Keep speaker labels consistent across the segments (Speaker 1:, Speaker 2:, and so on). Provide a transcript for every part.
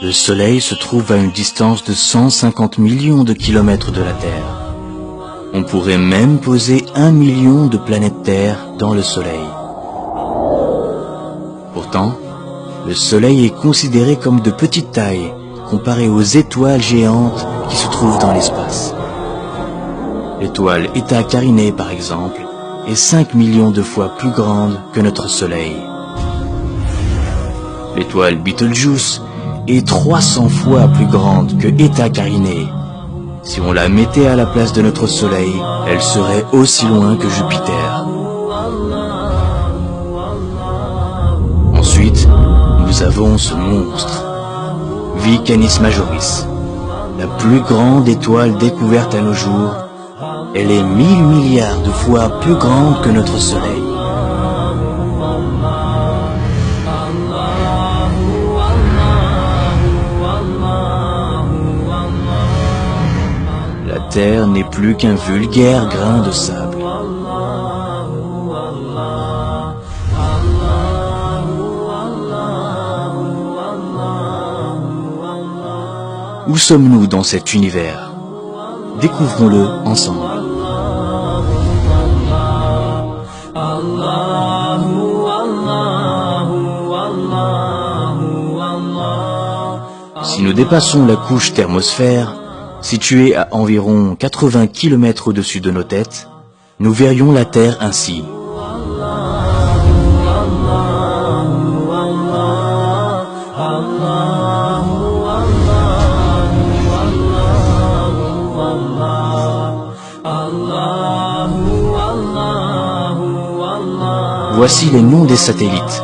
Speaker 1: Le Soleil se trouve à une distance de 150 millions de kilomètres de la Terre. On pourrait même poser 1 million de planètes Terre dans le Soleil. Pourtant, le Soleil est considéré comme de petite taille comparé aux étoiles géantes qui se trouvent dans l'espace. L'étoile Eta Carinae, par exemple, est 5 millions de fois plus grande que notre Soleil. L'étoile Betelgeuse est 300 fois plus grande que Eta Carinae. Si on la mettait à la place de notre Soleil, elle serait aussi loin que Jupiter. Ensuite, nous avons ce monstre, V Canis Majoris, la plus grande étoile découverte à nos jours. Elle est 1000 milliards de fois plus grande que notre Soleil. La Terre n'est plus qu'un vulgaire grain de sable. Où sommes-nous dans cet univers? Découvrons-le ensemble. Si nous dépassons la couche thermosphère, située à environ 80 km au-dessus de nos têtes, nous verrions la Terre ainsi. Voici les noms des satellites.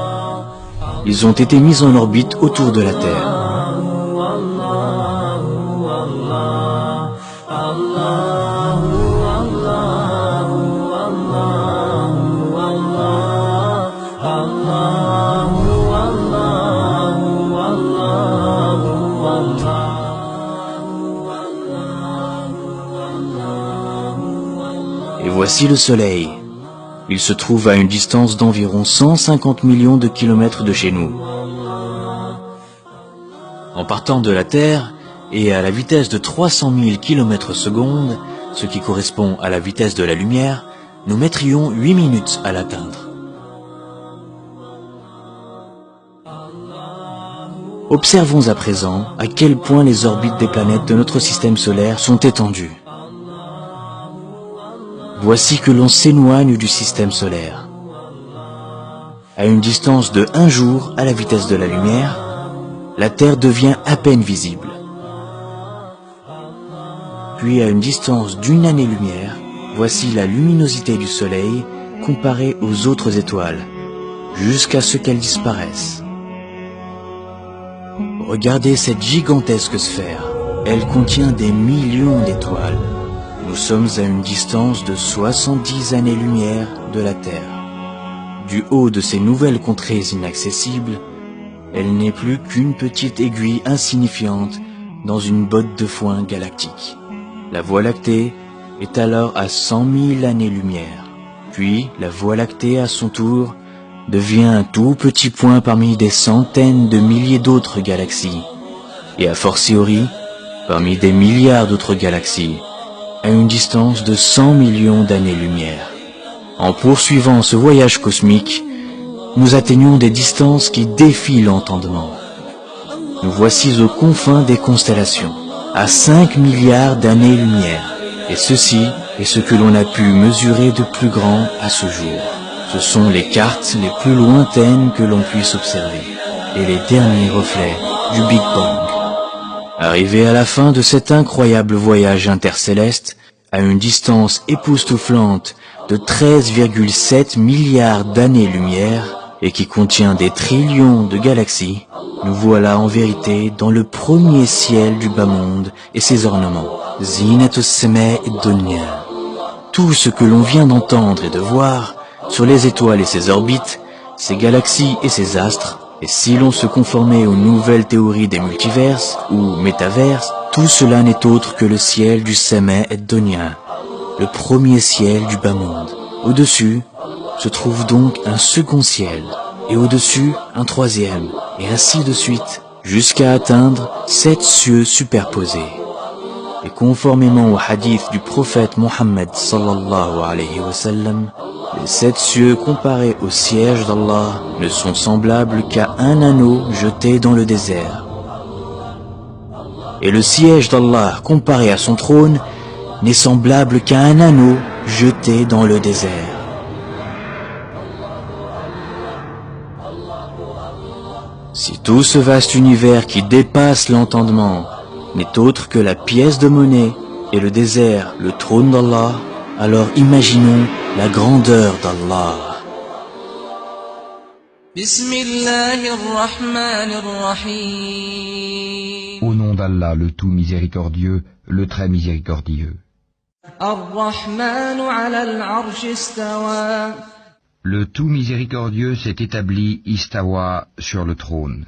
Speaker 1: Ils ont été mis en orbite autour de la Terre. Et voici le Soleil. Il se trouve à une distance d'environ 150 millions de kilomètres de chez nous. En partant de la Terre et à la vitesse de 300 000 km/s, ce qui correspond à la vitesse de la lumière, nous mettrions 8 minutes à l'atteindre. Observons à présent à quel point les orbites des planètes de notre système solaire sont étendues. Voici que l'on s'éloigne du système solaire. À une distance de 1 jour à la vitesse de la lumière, la Terre devient à peine visible. Puis à une distance d'1 année-lumière, voici la luminosité du Soleil comparée aux autres étoiles, jusqu'à ce qu'elle disparaisse. Regardez cette gigantesque sphère. Elle contient des millions d'étoiles. Nous sommes à une distance de 70 années-lumière de la Terre. Du haut de ces nouvelles contrées inaccessibles, elle n'est plus qu'une petite aiguille insignifiante dans une botte de foin galactique. La Voie lactée est alors à 100 000 années-lumière. Puis, la Voie lactée, à son tour, devient un tout petit point parmi des centaines de milliers d'autres galaxies, et a fortiori, parmi des milliards d'autres galaxies, à une distance de 100 millions d'années-lumière. En poursuivant ce voyage cosmique, nous atteignons des distances qui défient l'entendement. Nous voici aux confins des constellations, à 5 milliards d'années-lumière, et ceci est ce que l'on a pu mesurer de plus grand à ce jour. Ce sont les cartes les plus lointaines que l'on puisse observer, et les derniers reflets du Big Bang. Arrivé à la fin de cet incroyable voyage intercéleste, à une distance époustouflante de 13,7 milliards d'années-lumière, et qui contient des trillions de galaxies, nous voilà en vérité dans le premier ciel du bas monde et ses ornements. Zinatus Semae Dunya. Tout ce que l'on vient d'entendre et de voir sur les étoiles et ses orbites, ses galaxies et ses astres, et si l'on se conformait aux nouvelles théories des multiverses ou métaverses, tout cela n'est autre que le ciel du Semae Dunya, le premier ciel du bas monde. Au-dessus se trouve donc un second ciel, et au-dessus un troisième, et ainsi de suite, jusqu'à atteindre 7 cieux superposés. Et conformément au hadith du prophète Mohammed sallallahu alayhi wa sallam, les 7 cieux comparés au siège d'Allah ne sont semblables qu'à un anneau jeté dans le désert. Et le siège d'Allah comparé à son trône n'est semblable qu'à un anneau jeté dans le désert. Si tout ce vaste univers qui dépasse l'entendement n'est autre que la pièce de monnaie et le désert, le trône d'Allah, alors imaginons la grandeur d'Allah.
Speaker 2: Au nom d'Allah, le tout miséricordieux, le très miséricordieux. Le tout miséricordieux s'est établi istawa sur le trône.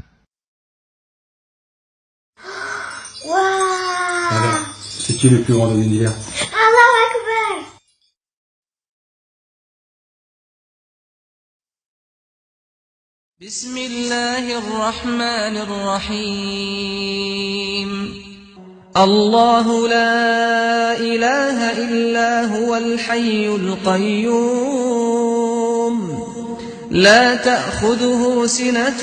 Speaker 3: Alors, c'est qui le plus grand de l'univers?
Speaker 4: Allahu Akbar.
Speaker 5: الله لا إله إلا هو الحي القيوم لا تأخذه سنة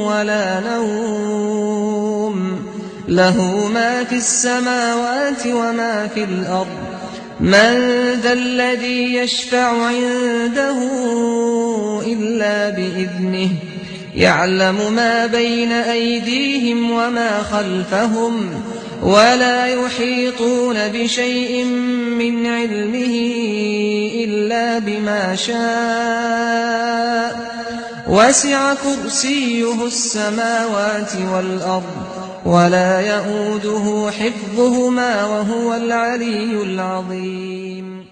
Speaker 5: ولا نوم له ما في السماوات وما في الأرض من ذا الذي يشفع عنده إلا بإذنه يعلم ما بين أيديهم وما خلفهم ولا يحيطون بشيء من علمه إلا بما شاء وسع كرسيه السماوات والأرض ولا يؤوده حفظهما وهو العلي العظيم